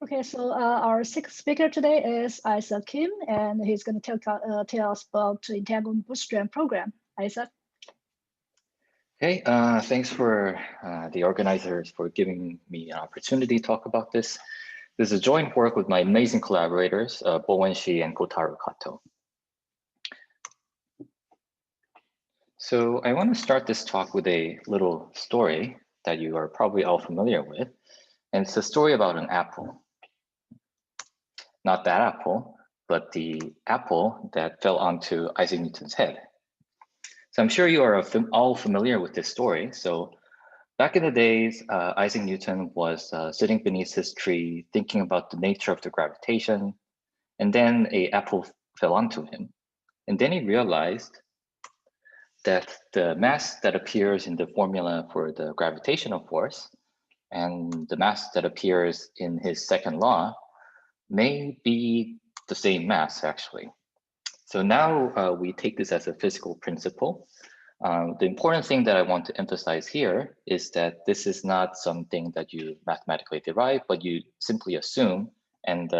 Okay, so our sixth speaker today is Isaac Kim, and he's going to tell us about the Entanglement Bootstrap program. Isaac. Hey, thanks for the organizers for giving me an opportunity to talk about this. This is a joint work with my amazing collaborators, Bowen Shi and Kotaro Kato. So I want to start this talk with a little story that you are probably all familiar with. And it's a story about an apple. Not that apple, but the apple that fell onto Isaac Newton's head. So I'm sure you are all familiar with this story. So back in the days, Isaac Newton was sitting beneath his tree, thinking about the nature of the gravitation, and then an apple fell onto him. And then he realized that the mass that appears in the formula for the gravitational force and the mass that appears in his second law may be the same mass, actually. So now we take this as a physical principle. The important thing that I want to emphasize here is that this is not something that you mathematically derive, but you simply assume and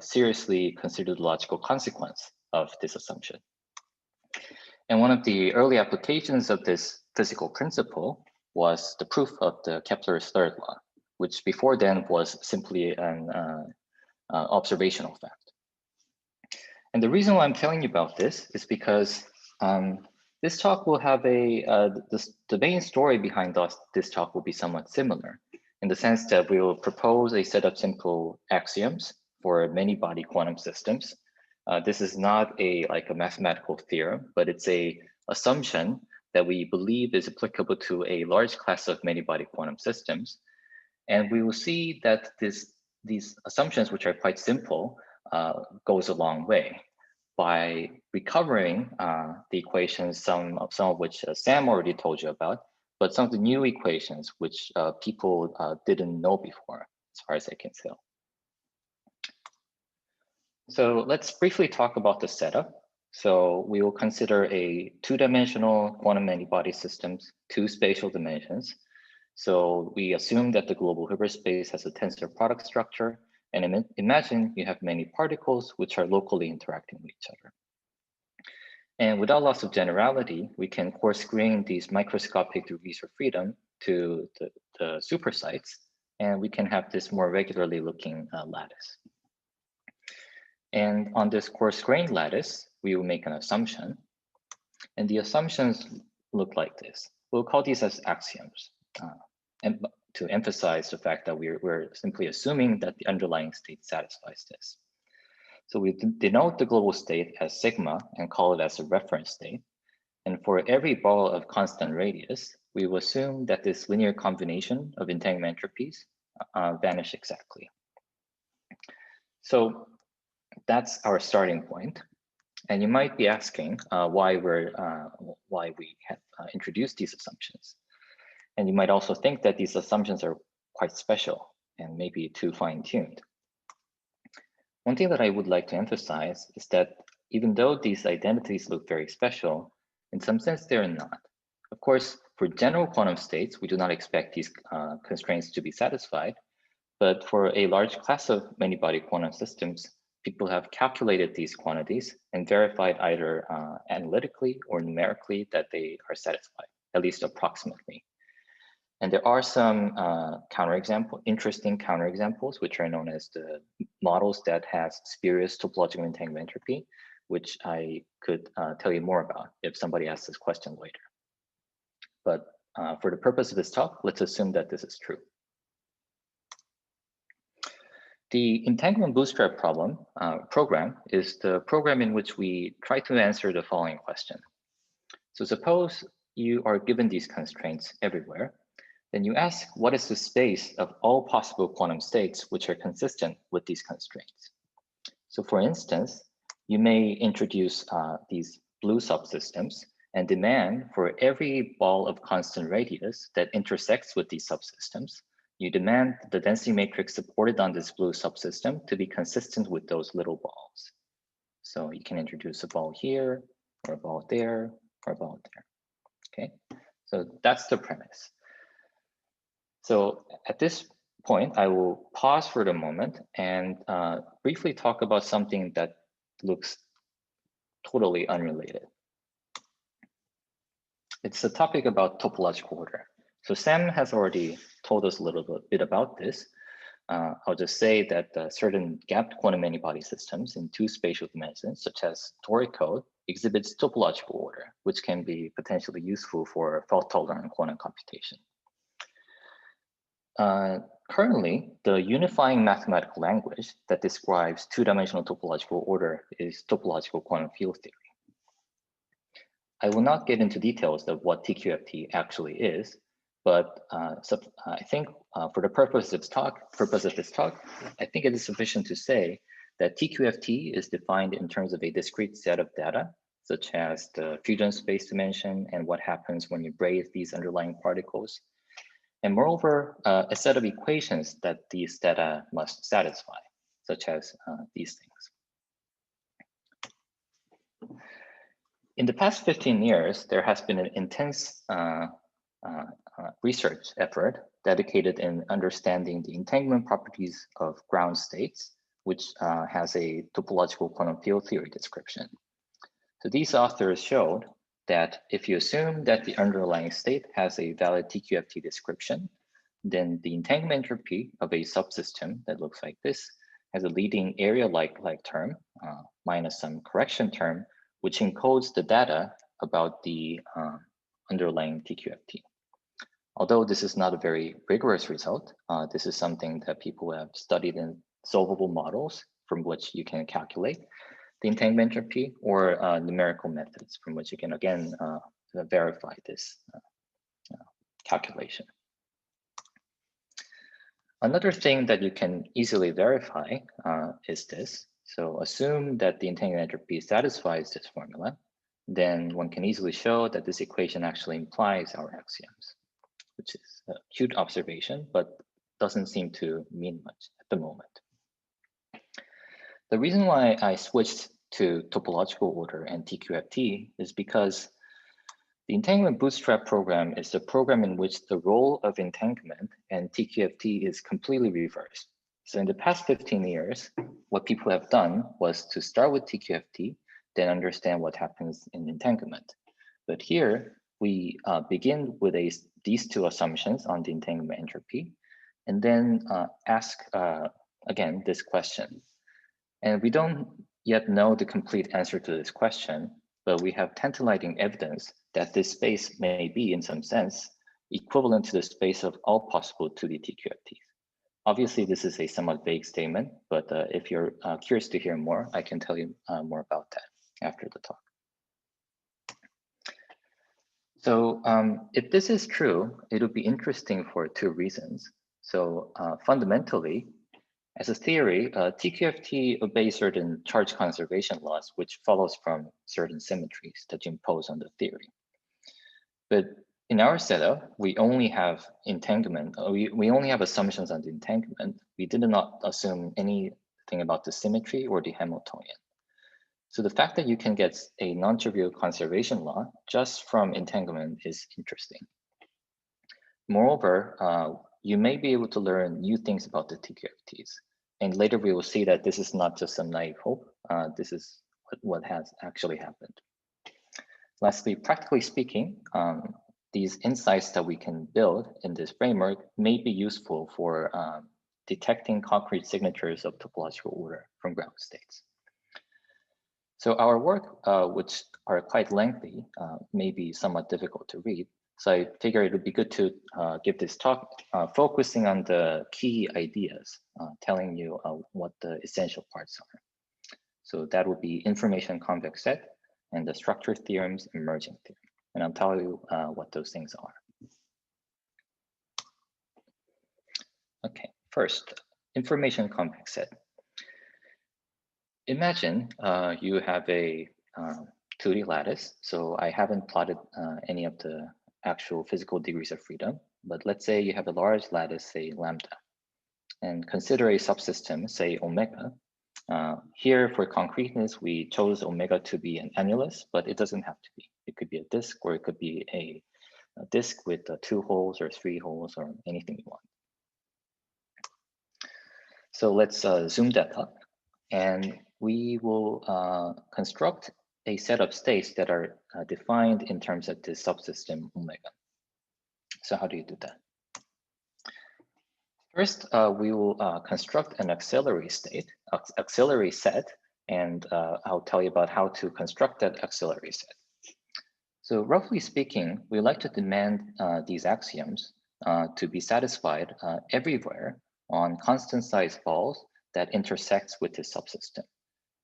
seriously consider the logical consequence of this assumption. And one of the early applications of this physical principle was the proof of the Kepler's third law, which before then was simply an observational fact. And the reason why I'm telling you about this is because this talk will have the main story behind this talk will be somewhat similar in the sense that we will propose a set of simple axioms for many body quantum systems. This is not like a mathematical theorem, but it's a assumption that we believe is applicable to a large class of many body quantum systems. And we will see that these assumptions, which are quite simple, goes a long way by recovering the equations, some of which Sam already told you about, but some of the new equations which people didn't know before, as far as I can tell. So let's briefly talk about the setup. So we will consider a two-dimensional quantum many-body systems, two spatial dimensions. So we assume that the global Hilbert space has a tensor product structure, and imagine you have many particles which are locally interacting with each other. And without loss of generality, we can coarse grain these microscopic degrees of freedom to the supersites, and we can have this more regularly looking lattice. And on this coarse grained lattice, we will make an assumption. And the assumptions look like this. We'll call these as axioms. And to emphasize the fact that we're simply assuming that the underlying state satisfies this. So we denote the global state as sigma and call it as a reference state. And for every ball of constant radius, we will assume that this linear combination of entanglement entropies vanish exactly. So that's our starting point. And you might be asking why we have introduced these assumptions. And you might also think that these assumptions are quite special and maybe too fine-tuned. One thing that I would like to emphasize is that even though these identities look very special, in some sense they're not. Of course, for general quantum states, we do not expect these constraints to be satisfied. But for a large class of many-body quantum systems, people have calculated these quantities and verified either analytically or numerically that they are satisfied, at least approximately. And there are some interesting counterexamples, which are known as the models that has spurious topological entanglement entropy, which I could tell you more about if somebody asks this question later. But for the purpose of this talk, let's assume that this is true. The entanglement bootstrap program is the program in which we try to answer the following question. So suppose you are given these constraints everywhere, then you ask, what is the space of all possible quantum states which are consistent with these constraints? So for instance, you may introduce these blue subsystems and demand for every ball of constant radius that intersects with these subsystems, you demand the density matrix supported on this blue subsystem to be consistent with those little balls. So you can introduce a ball here, or a ball there, or a ball there, okay? So that's the premise. So at this point, I will pause for the moment and briefly talk about something that looks totally unrelated. It's a topic about topological order. So Sam has already told us a little bit about this. I'll just say that certain gapped quantum many-body systems in two spatial dimensions, such as toric code, exhibits topological order, which can be potentially useful for fault-tolerant quantum computation. Currently, the unifying mathematical language that describes two-dimensional topological order is topological quantum field theory. I will not get into details of what TQFT actually is, but I think for the purpose of this talk, I think it is sufficient to say that TQFT is defined in terms of a discrete set of data, such as the fusion space dimension and what happens when you braze these underlying particles. And moreover, a set of equations that these data must satisfy, such as these things. In the past 15 years, there has been an intense research effort dedicated in understanding the entanglement properties of ground states, which has a topological quantum field theory description. So these authors showed that if you assume that the underlying state has a valid TQFT description, then the entanglement entropy of a subsystem that looks like this has a leading area-like term minus some correction term, which encodes the data about the underlying TQFT. Although this is not a very rigorous result, this is something that people have studied in solvable models from which you can calculate the entanglement entropy, or numerical methods from which you can again verify this calculation. Another thing that you can easily verify is this. So assume that the entanglement entropy satisfies this formula, then one can easily show that this equation actually implies our axioms, which is a cute observation, but doesn't seem to mean much at the moment. The reason why I switched to topological order and TQFT is because the entanglement bootstrap program is a program in which the role of entanglement and TQFT is completely reversed. So in the past 15 years, what people have done was to start with TQFT, then understand what happens in entanglement. But here, we begin with these two assumptions on the entanglement entropy, and then ask, again, this question. And we don't yet know the complete answer to this question, but we have tantalizing evidence that this space may be, in some sense, equivalent to the space of all possible 2D TQFTs. Obviously, this is a somewhat vague statement, but if you're curious to hear more, I can tell you more about that after the talk. So if this is true, it would be interesting for two reasons. So fundamentally, as a theory, TQFT obeys certain charge conservation laws, which follows from certain symmetries that you impose on the theory. But in our setup, we only have entanglement. We only have assumptions on the entanglement. We did not assume anything about the symmetry or the Hamiltonian. So the fact that you can get a non-trivial conservation law just from entanglement is interesting. Moreover, you may be able to learn new things about the TQFTs. And later we will see that this is not just some naive hope. This is what has actually happened. Lastly, practically speaking, these insights that we can build in this framework may be useful for detecting concrete signatures of topological order from ground states. So our work, which are quite lengthy, may be somewhat difficult to read. So I figure it would be good to give this talk focusing on the key ideas, telling you what the essential parts are. So that would be information convex set and the structure theorems, emergent theorem. And I'll tell you what those things are. Okay, first, information convex set. Imagine you have a 2D lattice. So I haven't plotted any of the actual physical degrees of freedom, but let's say you have a large lattice, say lambda, and consider a subsystem, say omega. Here for concreteness, we chose omega to be an annulus, but it doesn't have to be. It could be a disk, or it could be a disk with 2 holes or 3 holes or anything you want. So let's zoom that up, and we will construct a set of states that are defined in terms of the subsystem omega. So how do you do that? First, we will construct an auxiliary set, and I'll tell you about how to construct that auxiliary set. So roughly speaking, we like to demand these axioms to be satisfied everywhere on constant size balls that intersects with this subsystem.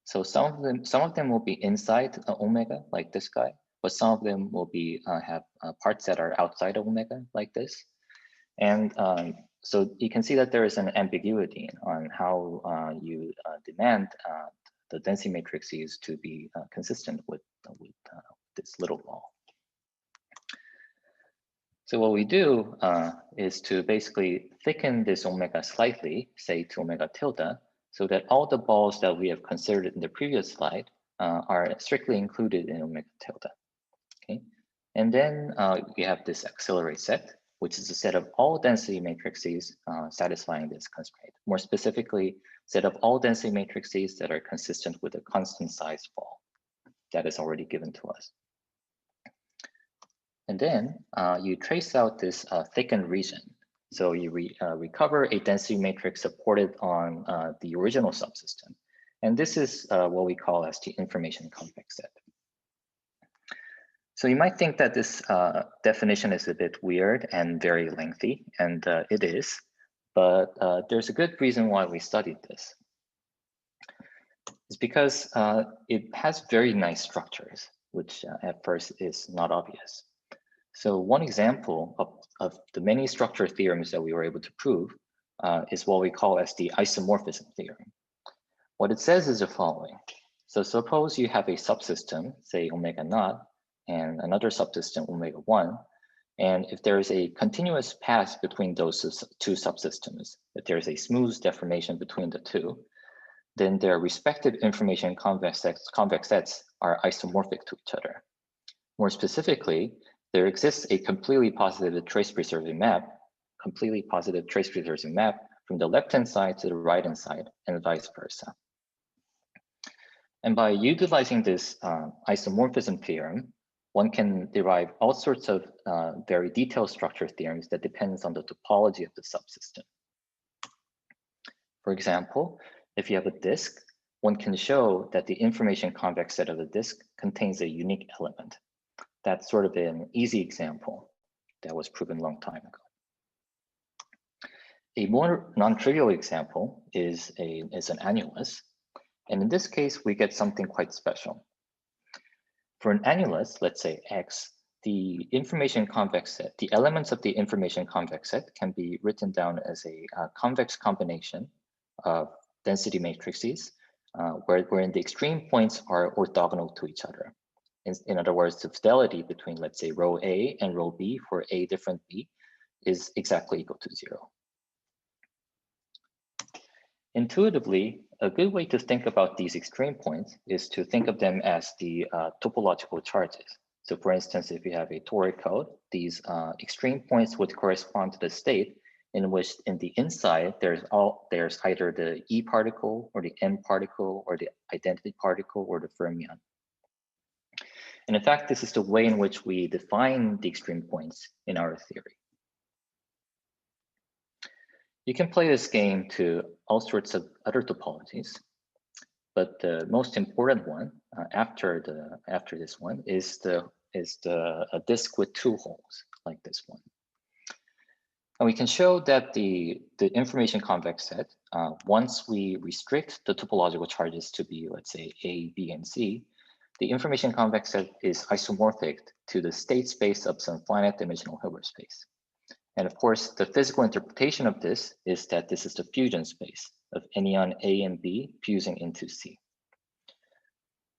So some of them will be inside omega, like this guy, but some of them will be have parts that are outside of omega, like this. And so you can see that there is an ambiguity on how you demand the density matrices to be consistent with this little ball. So what we do is to basically thicken this omega slightly, say to omega tilde, so that all the balls that we have considered in the previous slide are strictly included in omega tilde. Okay, and then we have this auxiliary set, which is a set of all density matrices satisfying this constraint. More specifically, set of all density matrices that are consistent with a constant size ball that is already given to us. And then you trace out this thickened region. So you recover a density matrix supported on the original subsystem. And this is what we call as the information convex set. So you might think that this definition is a bit weird and very lengthy, and it is, but there's a good reason why we studied this. It's because it has very nice structures, which at first is not obvious. So one example of the many structure theorems that we were able to prove is what we call as the isomorphism theorem. What it says is the following. So suppose you have a subsystem, say omega naught, and another subsystem omega 1, and if there is a continuous path between those two subsystems, if there is a smooth deformation between the two, then their respective information convex sets are isomorphic to each other. More specifically, there exists a completely positive trace preserving map from the left-hand side to the right-hand side and vice versa. And by utilizing this isomorphism theorem, one can derive all sorts of very detailed structure theorems that depends on the topology of the subsystem. For example, if you have a disk, one can show that the information convex set of the disk contains a unique element. That's sort of an easy example that was proven a long time ago. A more non-trivial example is an annulus. And in this case, we get something quite special. For an annulus, let's say X, the information convex set, the elements of the information convex set can be written down as a convex combination of density matrices, wherein the extreme points are orthogonal to each other. In other words, the fidelity between, let's say, row A and row B for A different B is exactly equal to 0. Intuitively, a good way to think about these extreme points is to think of them as the topological charges. So for instance, if you have a toric code, these extreme points would correspond to the state in which in the inside, there's either the E particle or the M particle or the identity particle or the fermion. And in fact, this is the way in which we define the extreme points in our theory. You can play this game to all sorts of other topologies, but the most important one after this one is a disk with two holes like this one. And we can show that the information convex set, once we restrict the topological charges to be, let's say, A, B, and C, the information convex set is isomorphic to the state space of some finite dimensional Hilbert space. And of course, the physical interpretation of this is that this is the fusion space of anion A and B fusing into C.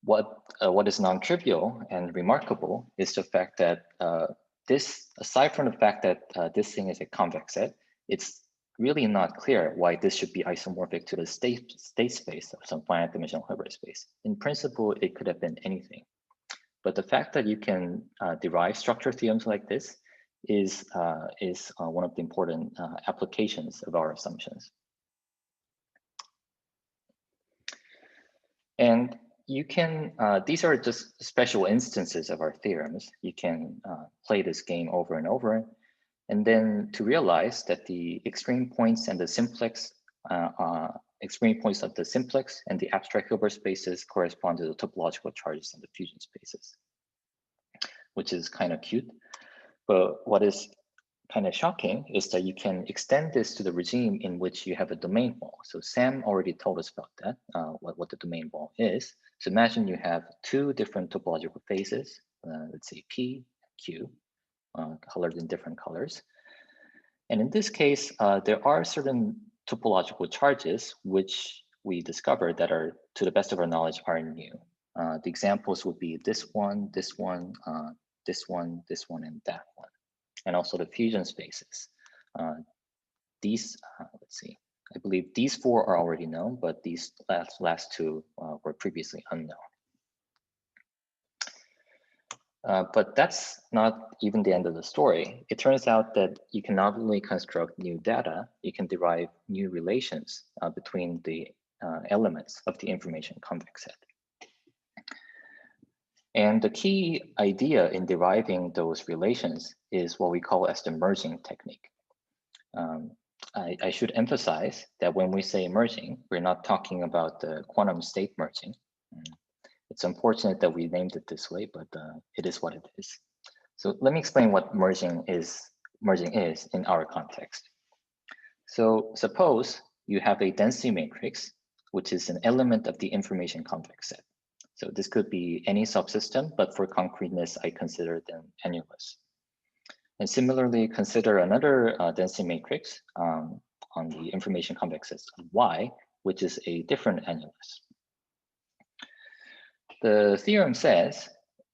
What is non-trivial and remarkable is the fact that aside from the fact that this thing is a convex set, it's really not clear why this should be isomorphic to the state space of some finite dimensional Hilbert space. In principle, it could have been anything. But the fact that you can derive structure theorems like this is one of the important applications of our assumptions. And you can, these are just special instances of our theorems. You can play this game over and over. And then to realize that the extreme points and the simplex, extreme points of the simplex and the abstract Hilbert spaces correspond to the topological charges and the fusion spaces, which is kind of cute. But what is kind of shocking is that you can extend this to the regime in which you have a domain wall. So Sam already told us about that, what the domain wall is. So imagine you have two different topological phases, let's say P, Q, colored in different colors. And in this case, there are certain topological charges which we discovered that are, to the best of our knowledge, are new. The examples would be this one, this one, this one, this one, and that one. And also the fusion spaces. These, let's see, I believe these four are already known, but these last two were previously unknown. But that's not even the end of the story. It turns out that you can not only construct new data, you can derive new relations between the elements of the information convex set. And the key idea in deriving those relations is what we call as the merging technique. I should emphasize that when we say merging, we're not talking about the quantum state merging. It's unfortunate that we named it this way, but it is what it is. So let me explain what merging is in our context. So suppose you have a density matrix, which is an element of the information convex set. So this could be any subsystem, but for concreteness, I consider them annulus. And similarly, consider another density matrix on the information convex set Y, which is a different annulus. The theorem says,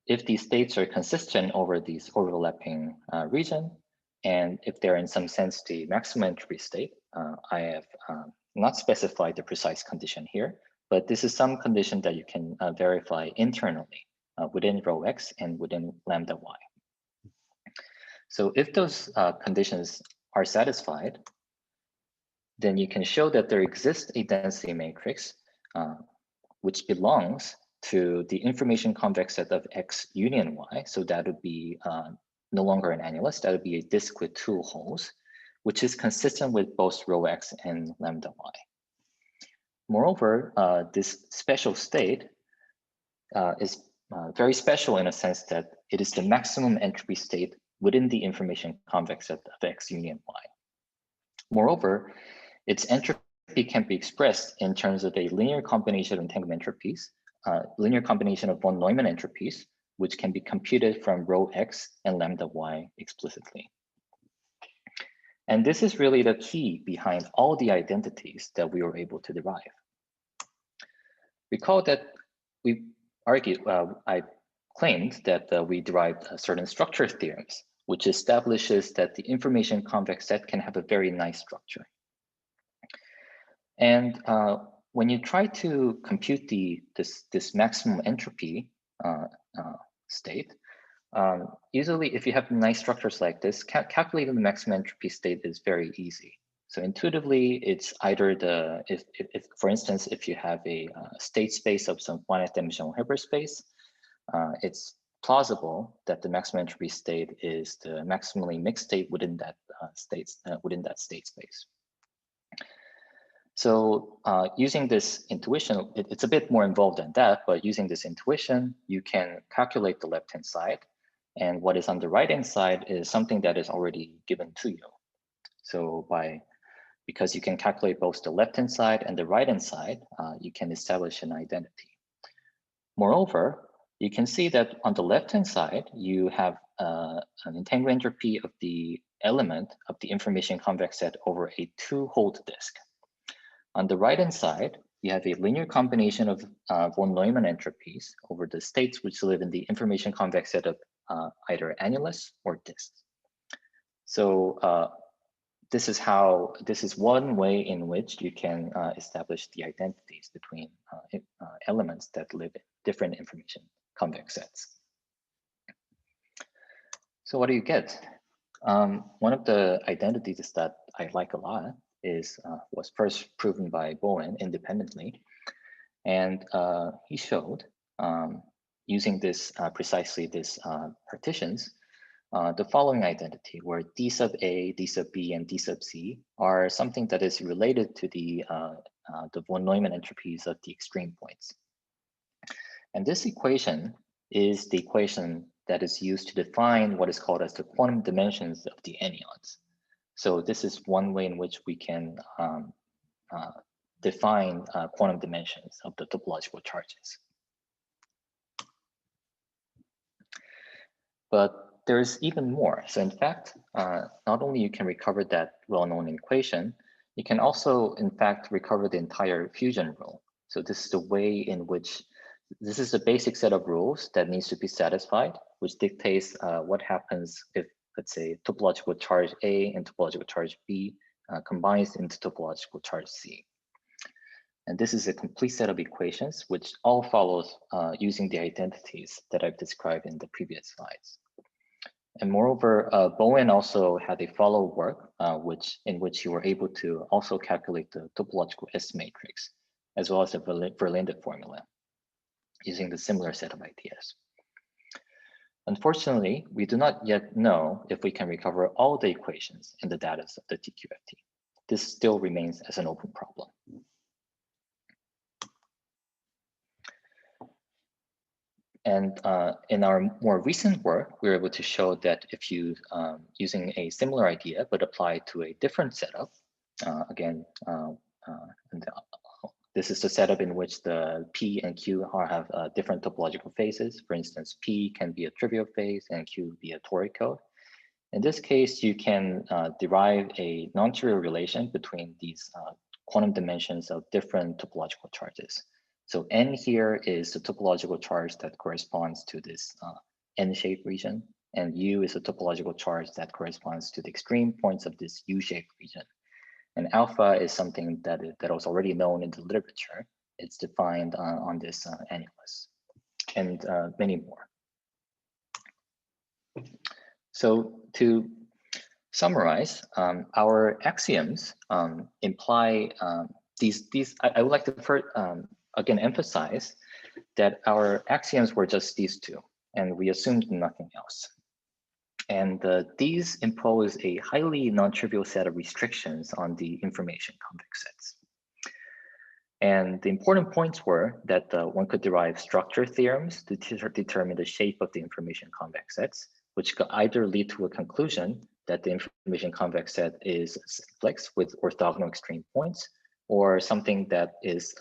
if these states are consistent over these overlapping region, and if they're in some sense the maximum entropy state, I have not specified the precise condition here, but this is some condition that you can verify internally within rho X and within lambda Y. So if those conditions are satisfied, then you can show that there exists a density matrix which belongs to the information convex set of X union Y. So that would be no longer an annulus, that would be a disk with two holes, which is consistent with both rho X and lambda Y. Moreover, this special state is very special in a sense that it is the maximum entropy state within the information convex set of X union Y. Moreover, its entropy can be expressed in terms of a linear combination of entanglement entropies, linear combination of von Neumann entropies, which can be computed from rho X and lambda Y explicitly. And this is really the key behind all the identities that we were able to derive. Recall that we argued, I claimed that we derived certain structure theorems, which establishes that the information convex set can have a very nice structure. And when you try to compute this maximum entropy state, usually if you have nice structures like this, calculating the maximum entropy state is very easy. So intuitively, it's either if for instance, if you have a state space of some finite-dimensional Hilbert space, it's plausible that the maximum entropy state is the maximally mixed state within that state space. So using this intuition, it's a bit more involved than that, but using this intuition, you can calculate the left-hand side. And what is on the right-hand side is something that is already given to you. So because you can calculate both the left-hand side and the right-hand side, you can establish an identity. Moreover, you can see that on the left-hand side, you have an entanglement entropy of the element of the information convex set over a two-hole disk. On the right-hand side, you have a linear combination of von Neumann entropies over the states which live in the information convex set of either annulus or disks. So this is one way in which you can establish the identities between elements that live in different information convex sets. So what do you get? One of the identities that I like a lot was first proven by Bowen independently. And he showed, using this precisely this partitions, the following identity, where d sub a, d sub b, and d sub c are something that is related to the von Neumann entropies of the extreme points. And this equation is the equation that is used to define what is called as the quantum dimensions of the anyons. So this is one way in which we can define quantum dimensions of the topological charges. But there's even more. So in fact, not only you can recover that well-known equation, you can also, in fact, recover the entire fusion rule. So this is the way in which, this is the basic set of rules that needs to be satisfied, which dictates what happens if, let's say, topological charge A and topological charge B combines into topological charge C. And this is a complete set of equations, which all follows using the identities that I've described in the previous slides. And moreover, Bowen also had a follow work, in which you were able to also calculate the topological S matrix, as well as the Verlinde formula, using the similar set of ideas. Unfortunately, we do not yet know if we can recover all the equations in the data of the TQFT. This still remains as an open problem. And in our more recent work, we were able to show that if you, using a similar idea, but apply to a different setup, this is the setup in which the P and Q have different topological phases. For instance, P can be a trivial phase and Q be a toric. In this case, you can derive a non-trivial relation between these quantum dimensions of different topological charges. So N here is the topological charge that corresponds to this N-shaped region, and U is a topological charge that corresponds to the extreme points of this U-shaped region. And alpha is something that was already known in the literature. It's defined on this annulus, and many more. So to summarize, our axioms imply these. I would like to first, again, emphasize that our axioms were just these two, and we assumed nothing else. And these impose a highly non-trivial set of restrictions on the information convex sets. And the important points were that one could derive structure theorems to determine the shape of the information convex sets, which could either lead to a conclusion that the information convex set is simplex with orthogonal extreme points, or something that is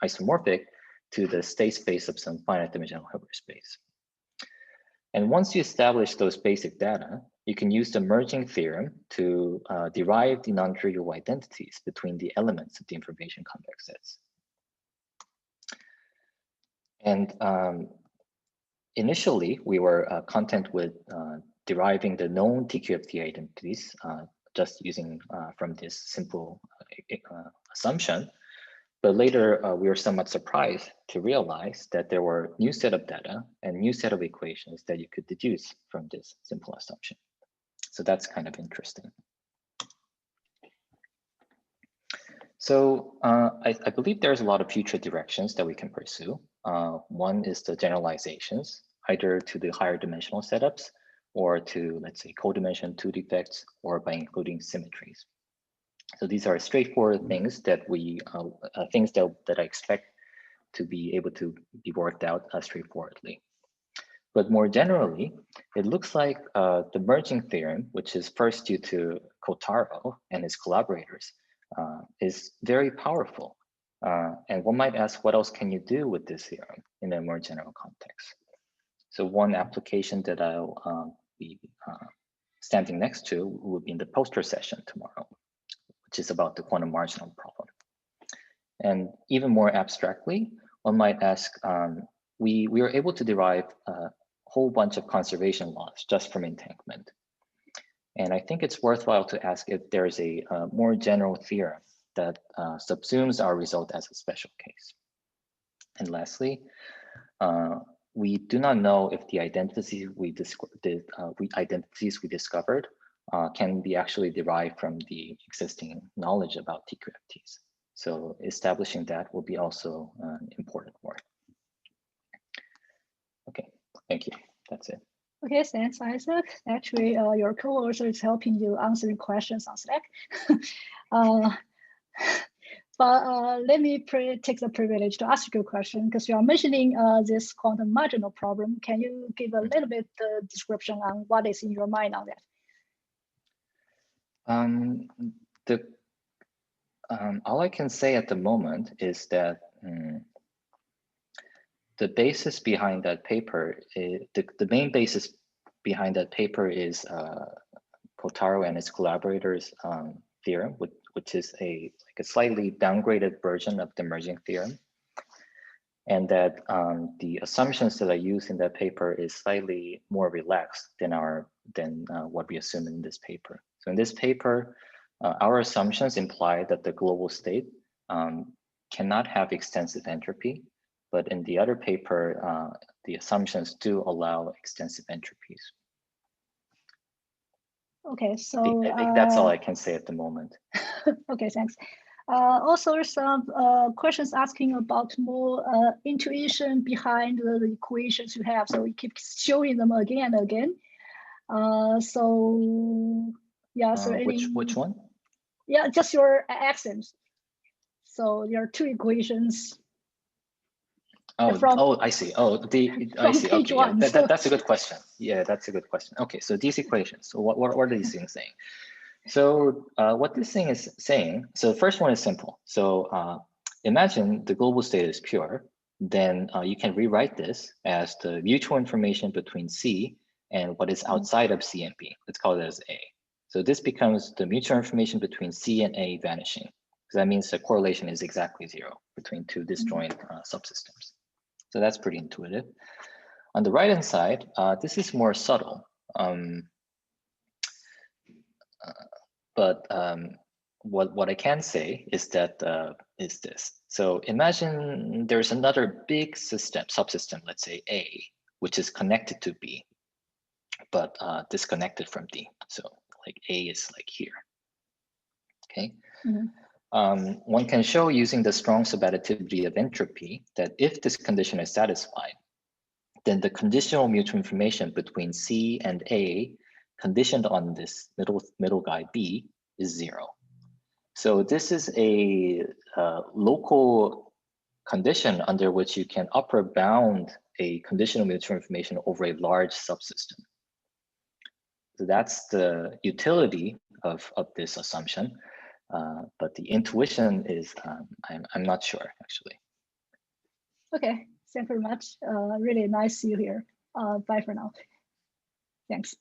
isomorphic to the state space of some finite dimensional Hilbert space. And once you establish those basic data, you can use the merging theorem to derive the non-trivial identities between the elements of the information convex sets. And initially, we were content with deriving the known TQFT identities, just using from this simple assumption. But later, we were somewhat surprised to realize that there were new set of data and new set of equations that you could deduce from this simple assumption. So that's kind of interesting. So I believe there's a lot of future directions that we can pursue. One is the generalizations, either to the higher dimensional setups or to, let's say, codimension 2 defects, or by including symmetries. So these are straightforward things that we that I expect to be able to be worked out straightforwardly. But more generally, it looks like the merging theorem, which is first due to Kotaro and his collaborators, is very powerful. And one might ask, what else can you do with this theorem in a more general context? So one application that I'll be standing next to will be in the poster session tomorrow, which is about the quantum marginal problem. And even more abstractly, one might ask, we were able to derive a whole bunch of conservation laws just from entanglement. And I think it's worthwhile to ask if there is a more general theorem that subsumes our result as a special case. And lastly, we do not know if the identities we discovered can be actually derived from the existing knowledge about TQFTs. So establishing that will be also important work. Okay, thank you. That's it. Okay, thanks, Isaac. Actually, your co-author is helping you answering questions on Slack. But let me take the privilege to ask you a question, because you are mentioning this quantum marginal problem. Can you give a little bit description on what is in your mind on that? All I can say at the moment is that the basis behind that paper, the main basis behind that paper is Kotaro and his collaborators' theorem, which is a slightly downgraded version of the emergent theorem. And that the assumptions that I use in that paper is slightly more relaxed than what we assume in this paper. So in this paper, our assumptions imply that the global state cannot have extensive entropy, but in the other paper, the assumptions do allow extensive entropies. Okay, so I think that's all I can say at the moment. Okay, thanks. Also, some questions asking about more intuition behind the equations you have. So we keep showing them again and again. So yeah, so which one? Yeah, just your axioms. So there are two equations. Oh, I see. Oh, I see. Page Okay, one, yeah, that's a good question. Yeah, that's a good question. Okay, so these equations. So what are these things saying? So what this thing is saying. So the first one is simple. So imagine the global state is pure. Then you can rewrite this as the mutual information between C and what is outside of C and B. Let's call it as A. So this becomes the mutual information between C and A vanishing. So that means the correlation is exactly 0 between two disjoint subsystems. So that's pretty intuitive. On the right-hand side, this is more subtle. But what I can say is that is this. So imagine there's another big subsystem, let's say A, which is connected to B, but disconnected from D. So like A is like here. Okay. One can show using the strong subadditivity of entropy that if this condition is satisfied, then the conditional mutual information between C and A conditioned on this middle guy B is 0. So this is a local condition under which you can upper bound a conditional mutual information over a large subsystem. So that's the utility of this assumption. But the intuition is, I'm not sure, actually. Okay, thank you very much. Really nice to see you here. Bye for now. Thanks.